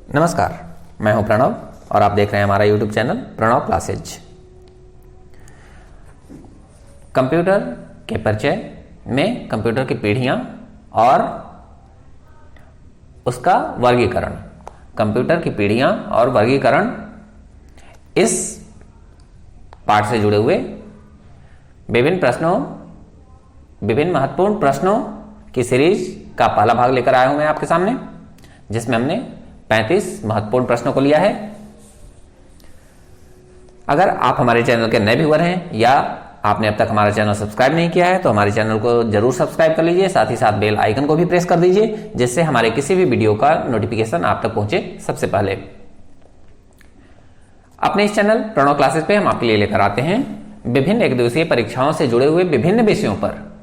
नमस्कार, मैं हूं प्रणव और आप देख रहे हैं हमारा YouTube channel Pranav classes. Computer के परिचय में कंप्यूटर की पीढ़ियां और उसका वर्गीकरण, कंप्यूटर की पीढ़ियां और वर्गीकरण, इस पाठ से जुड़े हुए विभिन्न महत्वपूर्ण प्रश्नों की सीरीज का पहला भाग लेकर आया हूं मैं आपके सामने, जिसमें हमने 35 महत्वपूर्ण प्रश्नों को लिया है। अगर आप हमारे चैनल के नए व्यूअर हैं या आपने अब तक हमारा चैनल सब्सक्राइब नहीं किया है तो हमारे चैनल को जरूर सब्सक्राइब कर लीजिए, साथ ही साथ बेल आइकन को भी प्रेस कर दीजिए, जिससे हमारे किसी भी वीडियो का नोटिफिकेशन आप तक पहुंचे सबसे पहले। अपने इस चैनल प्रणव क्लासेस पे हम आपके लिए लेकर आते हैं विभिन्न एक दिवसीय परीक्षाओं से जुड़े हुए विभिन्न विषयों पर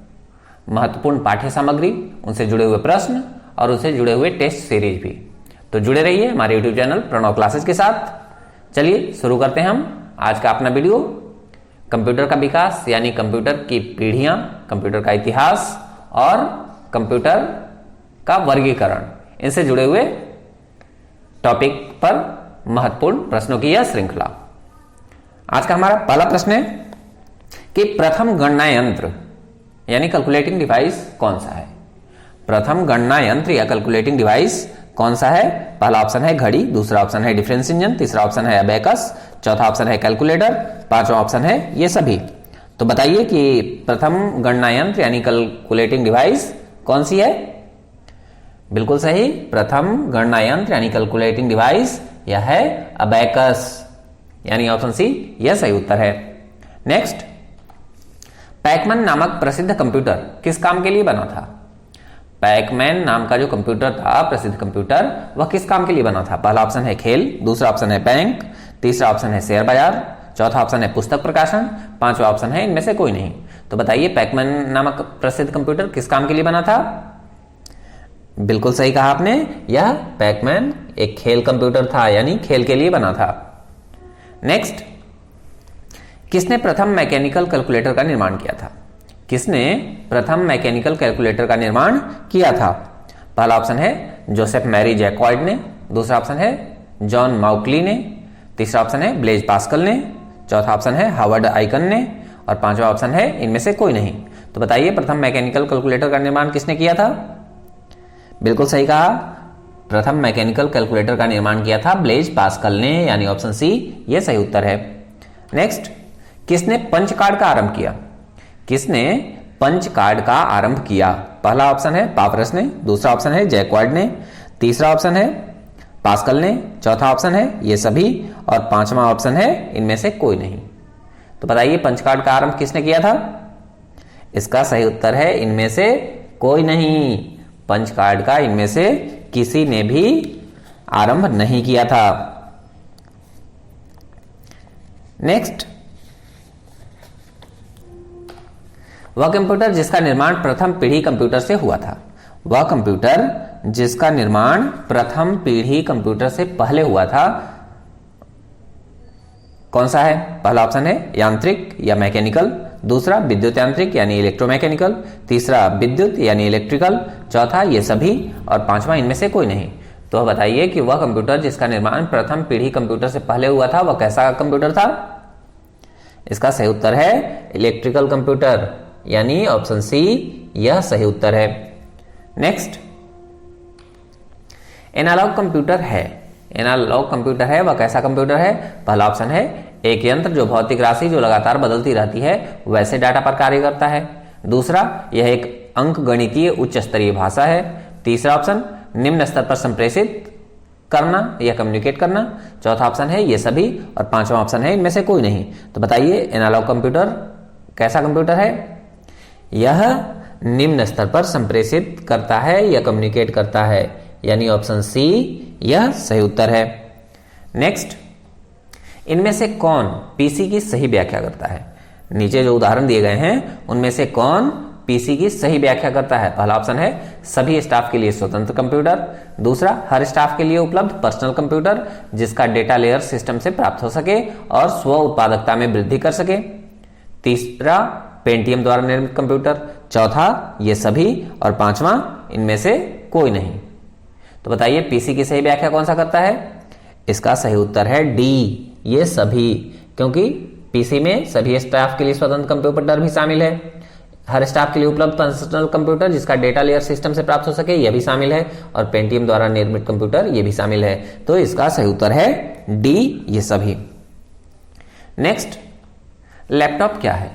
महत्वपूर्ण पाठ्य सामग्री, उनसे जुड़े हुए प्रश्न और उनसे जुड़े हुए टेस्ट सीरीज भी। तो जुड़े रहिए हमारे YouTube चैनल प्रणव क्लासेस के साथ। चलिए शुरू करते हैं हम आज का अपना वीडियो, कंप्यूटर का विकास यानी कंप्यूटर की पीढ़ियां, कंप्यूटर का इतिहास और कंप्यूटर का वर्गीकरण, इनसे जुड़े हुए टॉपिक पर महत्वपूर्ण प्रश्नों की यह श्रृंखला। आज का हमारा पहला प्रश्न है कि प्रथम गणना यंत्र यानी कैलकुलेटिंग डिवाइस कौन सा है। प्रथम गणना यंत्र या कैलकुलेटिंग डिवाइस कौन सा है? पहला ऑप्शन है घड़ी, दूसरा ऑप्शन है डिफरेंस इंजन, तीसरा ऑप्शन है अबेकस, चौथा ऑप्शन है कैलकुलेटर, पांचवा ऑप्शन है ये सभी। तो बताइए कि प्रथम गणना यंत्र यानी कैलकुलेटिंग डिवाइस कौन सी है? बिल्कुल सही, प्रथम गणना यंत्र यानी कैलकुलेटिंग डिवाइस यह है अबेकस, यानी ऑप्शन सी यह सही उत्तर है। नेक्स्ट, पैकमैन नामक प्रसिद्ध कंप्यूटर किस काम के लिए बना था? पैकमैन नाम का जो कंप्यूटर था, प्रसिद्ध कंप्यूटर, वह किस काम के लिए बना था? पहला ऑप्शन है खेल, दूसरा ऑप्शन है बैंक, तीसरा ऑप्शन है शेयर बाजार, चौथा ऑप्शन है पुस्तक प्रकाशन, पांचवा ऑप्शन है इनमें से कोई नहीं। तो बताइए पैकमैन नामक प्रसिद्ध कंप्यूटर किस काम के लिए बना था? बिल्कुल सही कहा आपने, यह पैकमैन एक खेल कंप्यूटर था, यानी खेल के लिए बना था। नेक्स्ट, किसने प्रथम मैकेनिकल कैलकुलेटर का निर्माण किया था? किसने प्रथम मैकेनिकल कैलकुलेटर का निर्माण किया था? पहला ऑप्शन है जोसेफ मैरी जैक्वार्ड ने, दूसरा ऑप्शन है जॉन माउकली ने, तीसरा ऑप्शन है ब्लेज पास्कल ने, चौथा ऑप्शन है हार्वर्ड आइकन ने और पांचवा ऑप्शन है इनमें से कोई नहीं। तो बताइए प्रथम मैकेनिकल कैलकुलेटर का निर्माण किसने किया था? बिल्कुल सही कहा, प्रथम मैकेनिकल कैलकुलेटर का निर्माण किया था ब्लेज पास्कल ने, यानी ऑप्शन सी यह सही उत्तर है। नेक्स्ट, किसने पंच कार्ड का आरंभ किया? किसने पंच कार्ड का आरंभ किया? पहला ऑप्शन है पापरस ने, दूसरा ऑप्शन है जैक्वार्ड ने, तीसरा ऑप्शन है पास्कल ने, चौथा ऑप्शन है ये सभी और पांचवा ऑप्शन है इनमें से कोई नहीं। तो बताइए पंच कार्ड का आरंभ किसने किया था? इसका सही उत्तर है इनमें से कोई नहीं, पंच कार्ड का इनमें से किसी ने भी आरंभ नहीं किया था। नेक्स्ट, वह कंप्यूटर जिसका निर्माण प्रथम पीढ़ी कंप्यूटर से हुआ था, वह कंप्यूटर जिसका निर्माण प्रथम पीढ़ी कंप्यूटर से पहले हुआ था कौन सा है? पहला ऑप्शन है यांत्रिक या मैकेनिकल, दूसरा विद्युत यांत्रिक यानी इलेक्ट्रोमैकेनिकल, तीसरा विद्युत यानी इलेक्ट्रिकल, चौथा ये सभी और पांचवा इनमें से कोई नहीं। तो बताइए कि वह कंप्यूटर जिसका निर्माण प्रथम पीढ़ी कंप्यूटर से पहले हुआ था वह कैसा कंप्यूटर था? इसका सही उत्तर है इलेक्ट्रिकल कंप्यूटर, यानी ऑप्शन सी यह सही उत्तर है। नेक्स्ट, एनालॉग कंप्यूटर है, एनालॉग कंप्यूटर है वह कैसा कंप्यूटर है? पहला ऑप्शन है एक यंत्र जो भौतिक राशि जो लगातार बदलती रहती है वैसे डाटा पर कार्य करता है, दूसरा यह एक अंक गणितीय उच्च स्तरीय भाषा है, तीसरा ऑप्शन निम्न स्तर पर संप्रेषित करना या कम्युनिकेट करना, चौथा ऑप्शन है ये सभी और पांचवा ऑप्शन है इनमें से कोई नहीं। तो बताइए एनालॉग कंप्यूटर कैसा कंप्यूटर है? यह निम्न स्तर पर संप्रेषित करता है या कम्युनिकेट करता है, यानी ऑप्शन सी यह सही उत्तर है। नेक्स्ट, इनमें से कौन पीसी की सही व्याख्या करता है? नीचे जो उदाहरण दिए गए हैं उनमें से कौन पीसी की सही व्याख्या करता है? पहला ऑप्शन है सभी स्टाफ के लिए स्वतंत्र कंप्यूटर, दूसरा हर स्टाफ के लिए उपलब्ध पर्सनल कंप्यूटर जिसका डेटा लेयर सिस्टम से प्राप्त हो सके और स्व उत्पादकता में वृद्धि कर सके, तीसरा पेंटियम द्वारा निर्मित कंप्यूटर, चौथा ये सभी और पांचवा इनमें से कोई नहीं। तो बताइए पीसी की सही व्याख्या कौन सा करता है? इसका सही उत्तर है डी, ये सभी, क्योंकि पीसी में सभी स्टाफ के लिए स्वतंत्र कंप्यूटर भी शामिल है। हर स्टाफ के लिए उपलब्ध पर्सनल कंप्यूटर जिसका डेटा लेयर सिस्टम से प्राप्त हो सके यह भी शामिल है, और पेंटियम द्वारा निर्मित कंप्यूटर यह भी शामिल है। तो इसका सही उत्तर है डी, ये सभी। नेक्स्ट, लैपटॉप क्या है?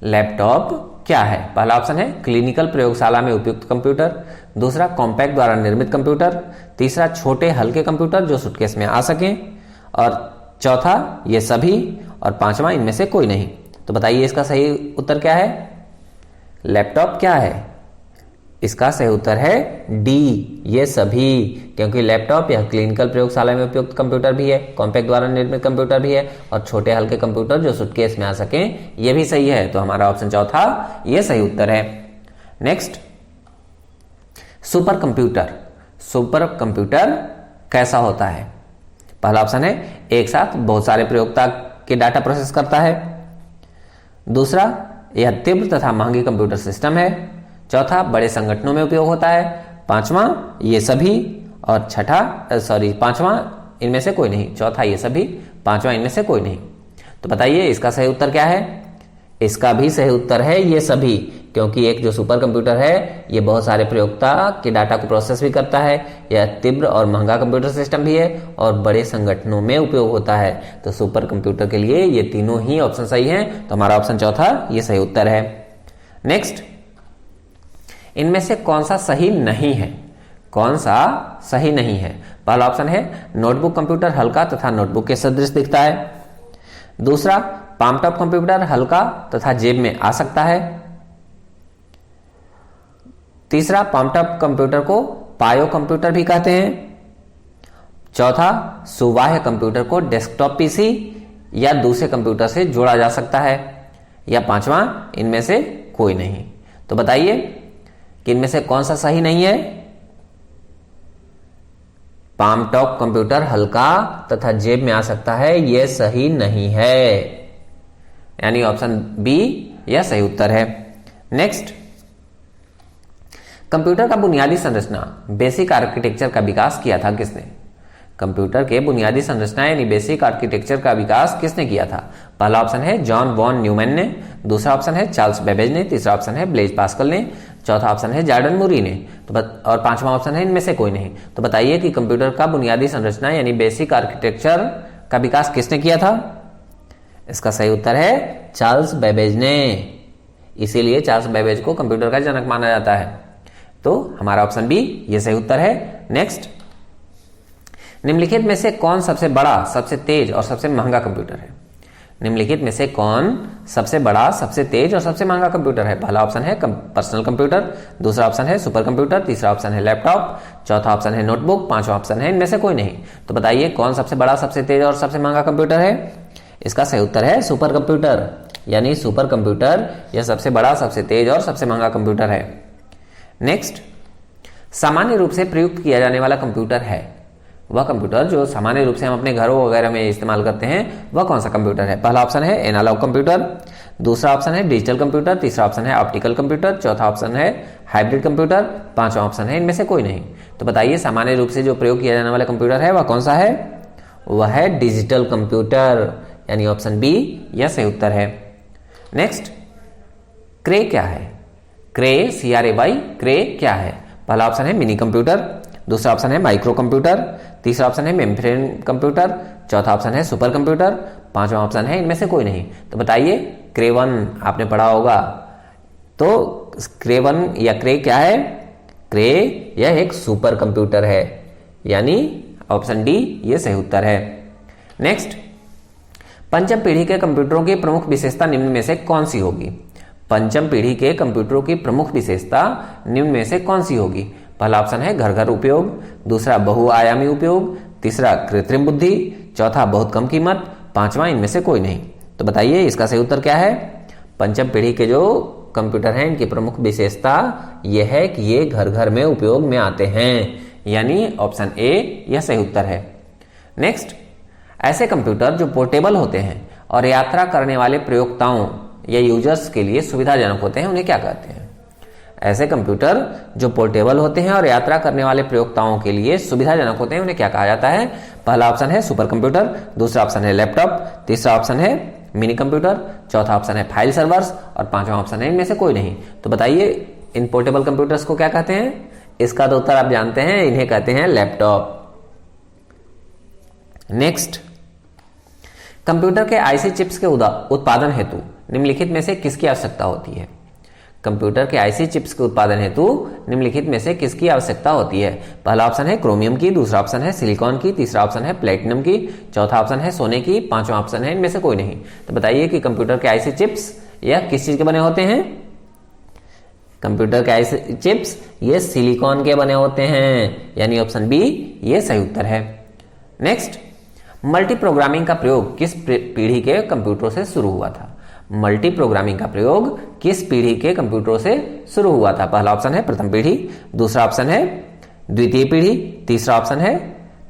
लैपटॉप क्या है? पहला ऑप्शन है क्लिनिकल प्रयोगशाला में उपयुक्त कंप्यूटर, दूसरा कॉम्पैक्ट द्वारा निर्मित कंप्यूटर, तीसरा छोटे हल्के कंप्यूटर जो सूटकेस में आ सके, और चौथा ये सभी, और पांचवा इनमें से कोई नहीं। तो बताइए इसका सही उत्तर क्या है? लैपटॉप क्या है? इसका सही उत्तर है डी, ये सभी, क्योंकि लैपटॉप यह क्लिनिकल प्रयोगशाला में उपयुक्त कंप्यूटर भी है, कॉम्पैक्ट द्वारा निर्मित कंप्यूटर भी है, और छोटे हल्के कंप्यूटर जो सूटकेस में आ सके ये भी सही है। तो हमारा ऑप्शन चौथा ये सही उत्तर है। Next, super computer. Super computer कैसा होता है? पहला ऑप्शन है एक साथ बहुत सारे प्रयोक्ता के डाटा प्रोसेस करता है, दूसरा यह तीव्र तथा महंगी कंप्यूटर सिस्टम है, चौथा बड़े संगठनों में उपयोग होता है, पांचवा ये सभी, और पांचवा इनमें से कोई नहीं, चौथा ये सभी, पांचवा इनमें से कोई नहीं। तो बताइए इसका सही उत्तर क्या है? इसका भी सही उत्तर है ये सभी, क्योंकि एक जो सुपर कंप्यूटर है ये बहुत सारे प्रयोक्ता के डाटा को प्रोसेस भी करता है, यह तीव्र और महंगा कंप्यूटर सिस्टम भी है, और बड़े संगठनों में उपयोग होता है। तो सुपर कंप्यूटर के लिए ये तीनों ही ऑप्शन सही हैं। तो हमारा ऑप्शन चौथा ये सही उत्तर है। नेक्स्ट, इनमें से कौन सा सही नहीं है? कौन सा सही नहीं है? पहला ऑप्शन है नोटबुक कंप्यूटर हल्का तथा नोटबुक के सदृश दिखता है, दूसरा पामटॉप कंप्यूटर हल्का तथा जेब में आ सकता है, तीसरा पामटॉप कंप्यूटर को पायो कंप्यूटर भी कहते हैं, चौथा सुबाह्य कंप्यूटर को डेस्कटॉप पीसी या दूसरे कंप्यूटर से जोड़ा जा सकता है, या पांचवा इनमें से कोई नहीं। तो बताइए कि इनमें से कौन सा सही नहीं है? पामटॉप कंप्यूटर हल्का तथा जेब में आ सकता है, यह सही नहीं है, यानी ऑप्शन बी यह सही उत्तर है। नेक्स्ट, कंप्यूटर का बुनियादी संरचना बेसिक आर्किटेक्चर का विकास किया था किसने? कंप्यूटर के बुनियादी संरचना यानी बेसिक आर्किटेक्चर का विकास किसने किया था? पहला ऑप्शन है जॉन वॉन न्यूमैन ने, दूसरा ऑप्शन है चार्ल्स बेबेज ने, तीसरा ऑप्शन है ब्लेज पास्कल ने, चौथा ऑप्शन है जॉर्डन मूरी ने, और पांचवा ऑप्शन है इनमें से कोई नहीं। तो बताइए कि कंप्यूटर का बुनियादी संरचना यानी बेसिक आर्किटेक्चर का विकास किसने किया था? इसका सही उत्तर है चार्ल्स बेबेज ने, इसीलिए चार्ल्स बेबेज को कंप्यूटर का जनक माना जाता है। तो हमारा ऑप्शन बी ये सही उत्तर है। नेक्स्ट, निम्नलिखित में से कौन सबसे बड़ा, सबसे तेज और सबसे महंगा कंप्यूटर है? निम्नलिखित में से कौन सबसे बड़ा, सबसे तेज और सबसे महंगा कंप्यूटर है? पहला ऑप्शन है पर्सनल कंप्यूटर, दूसरा ऑप्शन है सुपर कंप्यूटर, तीसरा ऑप्शन है लैपटॉप, चौथा ऑप्शन है नोटबुक, पांचवा ऑप्शन है इनमें से कोई नहीं। तो बताइए कौन सबसे बड़ा, सबसे तेज और सबसे महंगा कंप्यूटर है? इसका सही उत्तर है सुपर कंप्यूटर, यानी सुपर कंप्यूटर यह सबसे बड़ा, सबसे तेज और सबसे महंगा कंप्यूटर है। नेक्स्ट, सामान्य रूप से प्रयुक्त किया जाने वाला कंप्यूटर है, वह कंप्यूटर जो सामान्य रूप से हम अपने घरों वगैरह में इस्तेमाल करते हैं वह कौन सा कंप्यूटर है? पहला ऑप्शन है एनालॉग कंप्यूटर, दूसरा ऑप्शन है डिजिटल कंप्यूटर, तीसरा ऑप्शन है ऑप्टिकल कंप्यूटर, चौथा ऑप्शन है हाइब्रिड कंप्यूटर, पांचवा ऑप्शन है इनमें से कोई नहीं। तो बताइए सामान्य रूप से जो प्रयोग किया जाने वाला कंप्यूटर है वह कौन सा है? वह है डिजिटल कंप्यूटर, यानी ऑप्शन बी यह सही उत्तर है। नेक्स्ट, क्रे क्या है? क्रे CRAY, क्रे क्या है? पहला ऑप्शन है मिनी कंप्यूटर, दूसरा ऑप्शन है माइक्रो कंप्यूटर, तीसरा ऑप्शन है मेमफ्रेम कंप्यूटर, चौथा ऑप्शन है सुपर कंप्यूटर, पांचवा ऑप्शन है इनमें से कोई नहीं। तो बताइए क्रे 1 आपने पढ़ा होगा, तो क्रे 1 या क्रे क्या है? क्रे यह एक सुपर कंप्यूटर है, यानी ऑप्शन डी ये सही उत्तर है। नेक्स्ट, पंचम पीढ़ी के कंप्यूटरों की प्रमुख विशेषता निम्न में से कौन सी होगी? पंचम पीढ़ी के कंप्यूटरों की प्रमुख विशेषता निम्न में से कौन सी होगी? पहला ऑप्शन है घर घर उपयोग, दूसरा बहुआयामी उपयोग, तीसरा कृत्रिम बुद्धि, चौथा बहुत कम कीमत, पांचवा इनमें से कोई नहीं। तो बताइए इसका सही उत्तर क्या है? पंचम पीढ़ी के जो कंप्यूटर हैं इनकी प्रमुख विशेषता यह है कि ये घर घर में उपयोग में आते हैं, यानी ऑप्शन ए यह सही उत्तर है। नेक्स्ट, ऐसे कंप्यूटर जो पोर्टेबल होते हैं और यात्रा करने वाले प्रयोक्ताओं या यूजर्स के लिए सुविधाजनक होते हैं उन्हें क्या कहते हैं? ऐसे कंप्यूटर जो पोर्टेबल होते हैं और यात्रा करने वाले प्रयोक्ताओं के लिए सुविधाजनक होते हैं उन्हें क्या कहा जाता है? पहला ऑप्शन है सुपर कंप्यूटर, दूसरा ऑप्शन है लैपटॉप, तीसरा ऑप्शन है मिनी कंप्यूटर, चौथा ऑप्शन है फाइल सर्वर्स और पांचवा ऑप्शन है इनमें से कोई नहीं। तो बताइए इन पोर्टेबल कंप्यूटर्स को क्या कहते हैं? इसका तो उत्तर आप जानते हैं, इन्हें कहते हैं लैपटॉप। नेक्स्ट, कंप्यूटर के आईसी चिप्स के उत्पादन हेतु निम्नलिखित में से किसकी आवश्यकता होती है? कंप्यूटर के आईसी चिप्स के उत्पादन हेतु निम्नलिखित में से किसकी आवश्यकता होती है? पहला ऑप्शन है क्रोमियम की, दूसरा ऑप्शन है सिलिकॉन की, तीसरा ऑप्शन है प्लेटिनम की, चौथा ऑप्शन है सोने की, पांचवा ऑप्शन है इनमें से कोई नहीं। तो बताइए कि कंप्यूटर के आईसी चिप्स यह किस चीज के बने होते हैं? कंप्यूटर के आईसी चिप्स ये सिलिकॉन के बने होते हैं, यानी ऑप्शन बी ये सही उत्तर है। नेक्स्ट, मल्टी प्रोग्रामिंग का प्रयोग किस पीढ़ी के कंप्यूटरों से शुरू हुआ था? मल्टी प्रोग्रामिंग का प्रयोग किस पीढ़ी के कंप्यूटरों से शुरू हुआ था? पहला ऑप्शन है प्रथम पीढ़ी, दूसरा ऑप्शन है द्वितीय पीढ़ी, तीसरा ऑप्शन है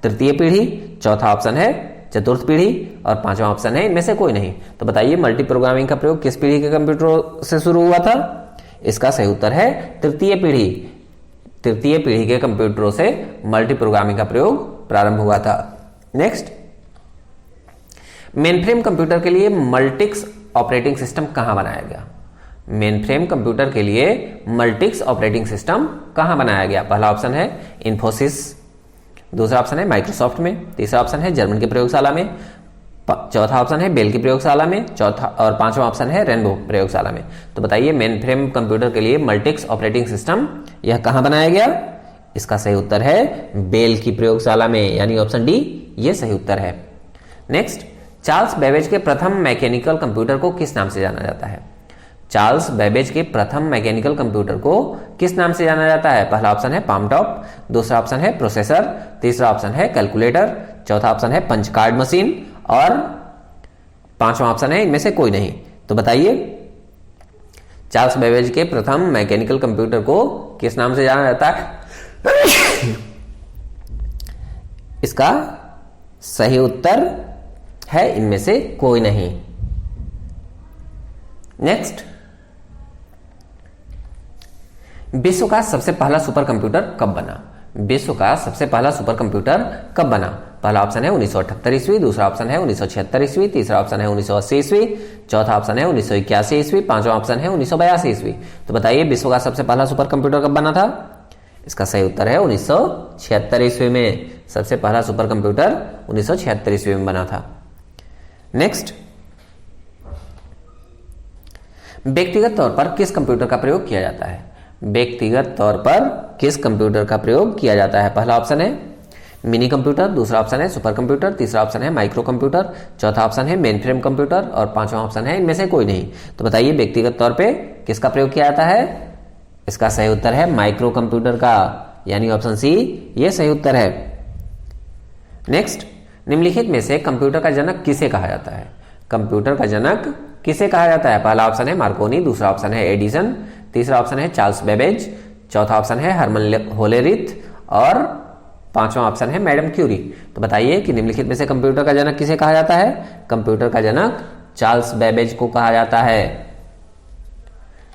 तृतीय पीढ़ी, चौथा ऑप्शन है चतुर्थ पीढ़ी और पांचवा ऑप्शन है इनमें से कोई नहीं। तो बताइए मल्टी प्रोग्रामिंग का प्रयोग किस पीढ़ी के कंप्यूटरों से शुरू हुआ था? इसका सही उत्तर है तृतीय पीढ़ी। तृतीय पीढ़ी के कंप्यूटरों से मल्टी प्रोग्रामिंग का प्रयोग प्रारंभ हुआ था। नेक्स्ट, मेनफ्रेम कंप्यूटर के लिए मल्टिक्स ऑपरेटिंग सिस्टम कहां बनाया गया? मेनफ्रेम कंप्यूटर के लिए मल्टिक्स ऑपरेटिंग सिस्टम कहां बनाया गया? पहला ऑप्शन है इन्फोसिस, दूसरा ऑप्शन है माइक्रोसॉफ्ट में, तीसरा ऑप्शन है जर्मन की प्रयोगशाला में, चौथा ऑप्शन है बेल की प्रयोगशाला में, चौथा और पांचवा ऑप्शन है रेनबो प्रयोगशाला में। तो बताइए मेनफ्रेम कंप्यूटर के लिए मल्टिक्स ऑपरेटिंग सिस्टम यह कहां बनाया गया? इसका सही उत्तर है बेल की प्रयोगशाला में, यानी ऑप्शन डी ये सही उत्तर है। नेक्स्ट, चार्ल्स बेबेज के प्रथम मैकेनिकल कंप्यूटर को किस नाम से जाना जाता है? चार्ल्स बेबेज के प्रथम मैकेनिकल कंप्यूटर को किस नाम से जाना जाता है? पहला ऑप्शन है पाम टॉप, दूसरा ऑप्शन है प्रोसेसर, तीसरा ऑप्शन है कैलकुलेटर, चौथा ऑप्शन है पंच कार्ड मशीन और पांचवा ऑप्शन है इनमें से कोई नहीं। तो बताइए चार्ल्स बेबेज के प्रथम मैकेनिकल कंप्यूटर को किस नाम से जाना जाता है? इसका सही उत्तर है इनमें से कोई नहीं। नेक्स्ट, विश्व का सबसे पहला सुपर कंप्यूटर कब बना? विश्व का सबसे पहला सुपर कंप्यूटर कब बना? पहला ऑप्शन है 1978 ईस्वी, दूसरा ऑप्शन है 1976 ईस्वी, तीसरा ऑप्शन है 1980 ईस्वी, चौथा ऑप्शन है 1981 ईस्वी, पांचवा ऑप्शन है 1982 ईस्वी। तो बताइए विश्व का सबसे पहला सुपर कंप्यूटर कब बना था? इसका सही उत्तर है 1976 ईस्वी में। सबसे पहला सुपर कंप्यूटर 1976 ईस्वी में बना था। नेक्स्ट, व्यक्तिगत तौर पर किस कंप्यूटर का प्रयोग किया जाता है? व्यक्तिगत तौर पर किस कंप्यूटर का प्रयोग किया जाता है? पहला ऑप्शन है मिनी कंप्यूटर, दूसरा ऑप्शन है सुपर कंप्यूटर, तीसरा ऑप्शन है माइक्रो कंप्यूटर, चौथा ऑप्शन है मेनफ्रेम कंप्यूटर और पांचवा ऑप्शन है इनमें से कोई नहीं। तो बताइए व्यक्तिगत तौर पे किसका प्रयोग किया जाता है? इसका सही उत्तर है माइक्रो कंप्यूटर का, यानी ऑप्शन सी ये सही उत्तर है। नेक्स्ट, निम्नलिखित में से कंप्यूटर का जनक किसे कहा जाता है? कंप्यूटर का जनक किसे कहा जाता है? पहला ऑप्शन है मार्कोनी, दूसरा ऑप्शन है एडिसन, तीसरा ऑप्शन है चार्ल्स बेबेज, चौथा ऑप्शन है हर्मन होलेरिथ और पांचवा ऑप्शन है मैडम क्यूरी। तो बताइए कि निम्नलिखित में से कंप्यूटर का जनक किसे कहा जाता है? कंप्यूटर का जनक चार्ल्स बेबेज को कहा जाता है।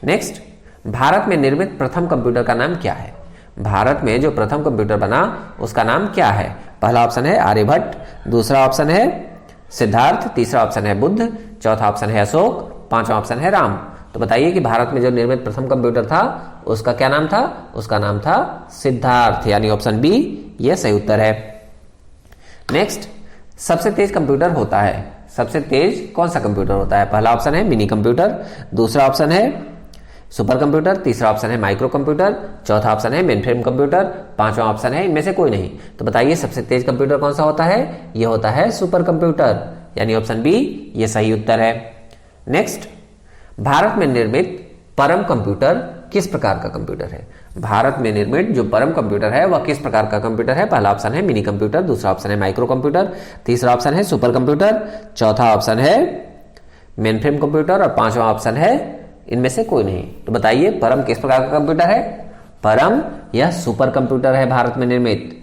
नेक्स्ट, भारत में निर्मित प्रथम कंप्यूटर का नाम क्या है? भारत में जो प्रथम कंप्यूटर बना उसका नाम क्या है? पहला ऑप्शन है आर्यभट्ट, दूसरा ऑप्शन है सिद्धार्थ, तीसरा ऑप्शन है बुद्ध, चौथा ऑप्शन है अशोक, पांचवा ऑप्शन है राम। तो बताइए कि भारत में जो निर्मित प्रथम कंप्यूटर था उसका क्या नाम था? उसका नाम था सिद्धार्थ, यानी ऑप्शन बी यह सही उत्तर है। नेक्स्ट, सबसे तेज कंप्यूटर होता है, सबसे तेज कौन सा कंप्यूटर होता है? पहला ऑप्शन है मिनी कंप्यूटर, दूसरा ऑप्शन है सुपर कंप्यूटर, तीसरा ऑप्शन है माइक्रो कंप्यूटर, चौथा ऑप्शन है मेनफ्रेम कंप्यूटर, पांचवा ऑप्शन है इनमें से कोई नहीं। तो बताइए सबसे तेज कंप्यूटर कौन सा होता है? यह होता है सुपर कंप्यूटर, यानी ऑप्शन बी ये सही उत्तर है। नेक्स्ट, भारत में निर्मित परम कंप्यूटर किस प्रकार का कंप्यूटर है? भारत में निर्मित जो परम कंप्यूटर है वह किस प्रकार का कंप्यूटर है? पहला ऑप्शन है मिनी कंप्यूटर, दूसरा ऑप्शन है माइक्रो कंप्यूटर, तीसरा ऑप्शन है सुपर कंप्यूटर, चौथा ऑप्शन है मेनफ्रेम कंप्यूटर और पांचवा ऑप्शन है इनमें से कोई नहीं। तो बताइए परम किस प्रकार का कंप्यूटर है? परम यह सुपर कंप्यूटर है भारत में निर्मित।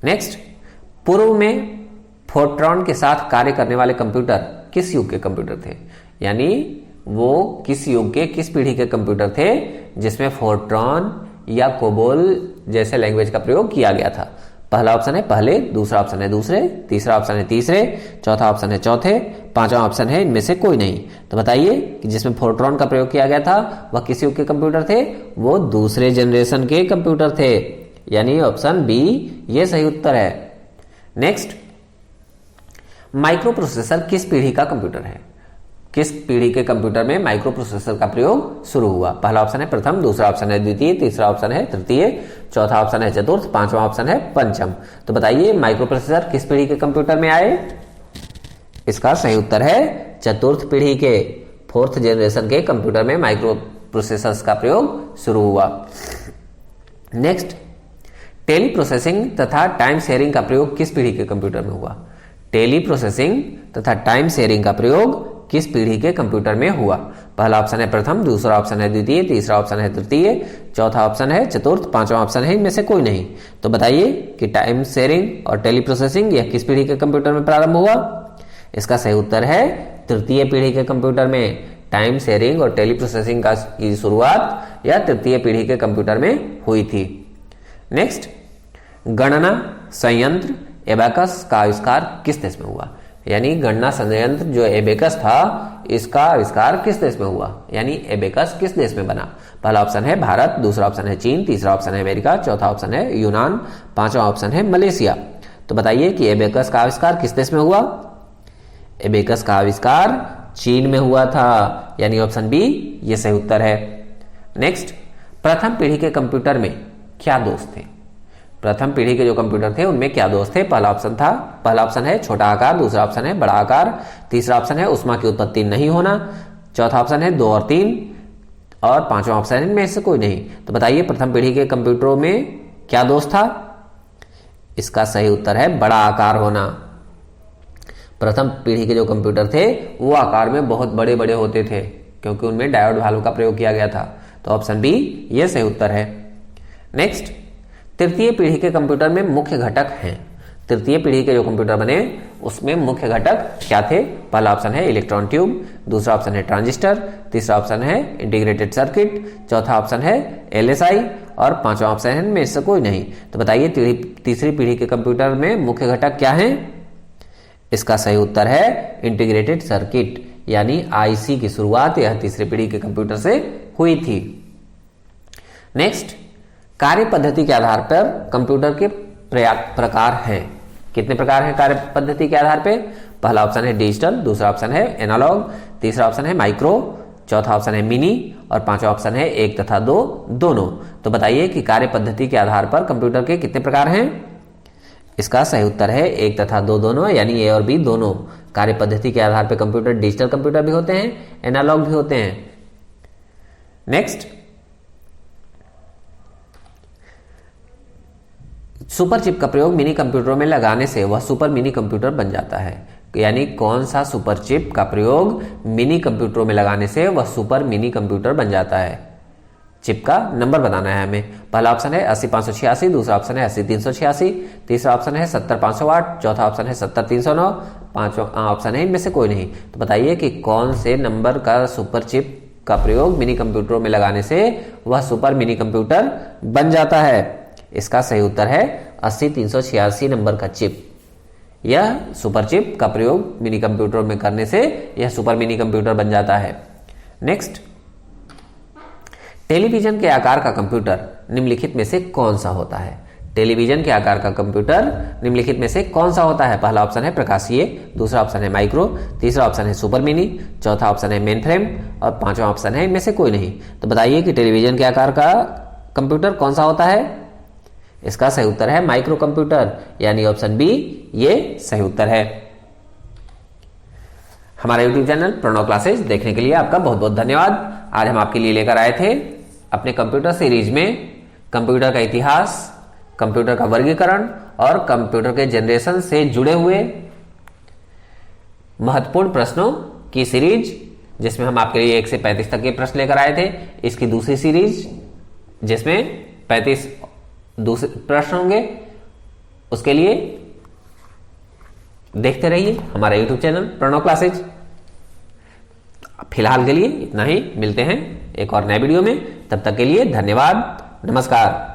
नेक्स्ट, पूर्व में फोर्ट्रॉन के साथ कार्य करने वाले कंप्यूटर किस युग के कंप्यूटर थे? यानी वो किस युग के किस पीढ़ी के कंप्यूटर थे जिसमें फोर्ट्रॉन या कोबोल जैसे लैंग्वेज का प्रयोग किया गया था। पहला ऑप्शन है पहले, दूसरा ऑप्शन है दूसरे, तीसरा ऑप्शन है तीसरे, चौथा ऑप्शन है चौथे, पांचवा ऑप्शन है इनमें से कोई नहीं। तो बताइए कि जिसमें फोर्ट्रॉन का प्रयोग किया गया था वह किस युग के कंप्यूटर थे? वो दूसरे जनरेशन के कंप्यूटर थे, यानी ऑप्शन बी ये सही उत्तर है। नेक्स्ट, माइक्रो प्रोसेसर किस पीढ़ी का कंप्यूटर है? किस पीढ़ी के कंप्यूटर में माइक्रो प्रोसेसर का प्रयोग शुरू हुआ? पहला ऑप्शन है प्रथम, दूसरा ऑप्शन है द्वितीय, तीसरा ऑप्शन है तृतीय, चौथा ऑप्शन है चतुर्थ, पांचवा ऑप्शन है पंचम। तो बताइए माइक्रो प्रोसेसर किस पीढ़ी के कंप्यूटर में आए? इसका सही उत्तर है चतुर्थ पीढ़ी के, फोर्थ जनरेशन के कंप्यूटर में माइक्रो प्रोसेसर्स का प्रयोग शुरू हुआ। नेक्स्ट, टेली प्रोसेसिंग तथा टाइम शेयरिंग का प्रयोग किस पीढ़ी के कंप्यूटर में हुआ? टेली प्रोसेसिंग तथा टाइम शेयरिंग का प्रयोग किस पीढ़ी के कंप्यूटर में हुआ? पहला ऑप्शन है प्रथम, दूसरा ऑप्शन है द्वितीय, तीसरा ऑप्शन है तृतीय, चौथा ऑप्शन है चतुर्थ, पांचवा ऑप्शन है इनमें से कोई नहीं। तो बताइए कि टाइम शेयरिंग और टेली प्रोसेसिंग यह किस पीढ़ी के कंप्यूटर में प्रारंभ हुआ? इसका सही उत्तर है तृतीय पीढ़ी के कंप्यूटर में। टाइम शेयरिंग और टेली प्रोसेसिंग की शुरुआत या तृतीय पीढ़ी के कंप्यूटर में हुई थी। नेक्स्ट, गणना संयंत्र एबेकस का आविष्कार किस देश में हुआ? यानी गणना संयंत्र जो एबेकस था, इसका आविष्कार किस देश में हुआ? यानी एबेकस किस देश में बना? पहला ऑप्शन है भारत, दूसरा ऑप्शन है चीन, तीसरा ऑप्शन है अमेरिका, चौथा ऑप्शन है यूनान, पांचवा ऑप्शन है मलेशिया। तो बताइए कि एबेकस का आविष्कार किस देश में हुआ? एबेकस का आविष्कार चीन में हुआ था, यानी ऑप्शन बी ये सही उत्तर है। नेक्स्ट, प्रथम पीढ़ी के कंप्यूटर में क्या दोष थे? प्रथम पीढ़ी के जो कंप्यूटर थे उनमें क्या दोष थे? पहला ऑप्शन है छोटा आकार, दूसरा ऑप्शन है बड़ा आकार, तीसरा ऑप्शन है उष्मा की उत्पत्ति नहीं होना, चौथा ऑप्शन है 2 और 3 और पांचवा ऑप्शन है इनमें से कोई नहीं। तो बताइए प्रथम पीढ़ी के कंप्यूटरों में क्या दोष था? इसका सही उत्तर है बड़ा आकार होना। प्रथम पीढ़ी के जो कंप्यूटर थे वो आकार में बहुत बड़े बड़े होते थे क्योंकि उनमें डायोड वाल्व का प्रयोग किया गया था। तो ऑप्शन बी ये सही उत्तर है। नेक्स्ट, तृतीय पीढ़ी के कंप्यूटर में मुख्य घटक हैं। तृतीय पीढ़ी के जो कंप्यूटर बने उसमें मुख्य घटक क्या थे? पहला ऑप्शन है इलेक्ट्रॉन ट्यूब, दूसरा ऑप्शन है ट्रांजिस्टर, तीसरा ऑप्शन है इंटीग्रेटेड सर्किट, चौथा ऑप्शन है एलएसआई और पांचवा ऑप्शन है इनमें से कोई नहीं। तो बताइए तीसरी पीढ़ी के कंप्यूटर में मुख्य घटक क्या हैं? इसका सही उत्तर है इंटीग्रेटेड सर्किट, यानी आईसी की शुरुआत यह तीसरी पीढ़ी के कंप्यूटर से हुई थी। नेक्स्ट, कार्य पद्धति के आधार पर कंप्यूटर के प्रकार हैं। कितने प्रकार हैं कार्य पद्धति के आधार पे? पहला ऑप्शन है डिजिटल, दूसरा ऑप्शन है एनालॉग, तीसरा ऑप्शन है माइक्रो, चौथा ऑप्शन है मिनी और पांचवा ऑप्शन है 1 तथा 2 दोनों। तो बताइए कि कार्य पद्धति के आधार पर कंप्यूटर के कितने प्रकार हैं? इसका सही उत्तर है 1 तथा 2 दोनों, यानी ए और बी दोनों। कार्य पद्धति के आधार पर कंप्यूटर डिजिटल कंप्यूटर भी होते हैं, एनालॉग भी होते हैं। नेक्स्ट, सुपर चिप का प्रयोग मिनी कंप्यूटरों में लगाने से वह सुपर मिनी कंप्यूटर बन जाता है। यानी कौन सा सुपर चिप का प्रयोग मिनी कंप्यूटरों में लगाने से वह सुपर मिनी कंप्यूटर बन जाता है? चिप का नंबर बताना है हमें। पहला ऑप्शन है 80586, दूसरा ऑप्शन है 80386, तीसरा ऑप्शन है 70508, चौथा ऑप्शन है 70309, पांचवा ऑप्शन है इनमें से कोई नहीं। तो बताइए कि कौन से नंबर का सुपर चिप का प्रयोग मिनी कंप्यूटरों में लगाने से वह सुपर मिनी कंप्यूटर बन जाता है? इसका सही उत्तर है 80386 नंबर का चिप। यह सुपर चिप का प्रयोग मिनी कंप्यूटर में करने से यह सुपर मिनी कंप्यूटर बन जाता है। नेक्स्ट, टेलीविजन के आकार का कंप्यूटर निम्नलिखित में से कौन सा होता है? टेलीविजन के आकार का कंप्यूटर निम्नलिखित में से कौन सा होता है? पहला ऑप्शन है प्रकाशीय, दूसरा ऑप्शन है माइक्रो, तीसरा ऑप्शन है सुपर मिनी, चौथा ऑप्शन है मेन फ्रेम और पांचवा ऑप्शन है इनमें से कोई नहीं। तो बताइए कि टेलीविजन के आकार का कंप्यूटर कौन सा होता है? इसका सही उत्तर है माइक्रो कंप्यूटर, यानी ऑप्शन बी ये सही उत्तर है। हमारा YouTube चैनल प्रणव क्लासेज देखने के लिए आपका बहुत बहुत धन्यवाद। आज हम आपके लिए लेकर आए थे अपने कंप्यूटर सीरीज में कंप्यूटर का इतिहास, कंप्यूटर का वर्गीकरण और कंप्यूटर के जनरेशन से जुड़े हुए महत्वपूर्ण प्रश्नों की सीरीज, जिसमें हम आपके लिए 1 से 35 तक के प्रश्न लेकर आए थे। इसकी दूसरी सीरीज जिसमें 35 दूसरे प्रश्न होंगे, उसके लिए देखते रहिए हमारा YouTube चैनल प्रणव क्लासेज। फिलहाल के लिए इतना ही, मिलते हैं एक और नए वीडियो में। तब तक के लिए धन्यवाद, नमस्कार।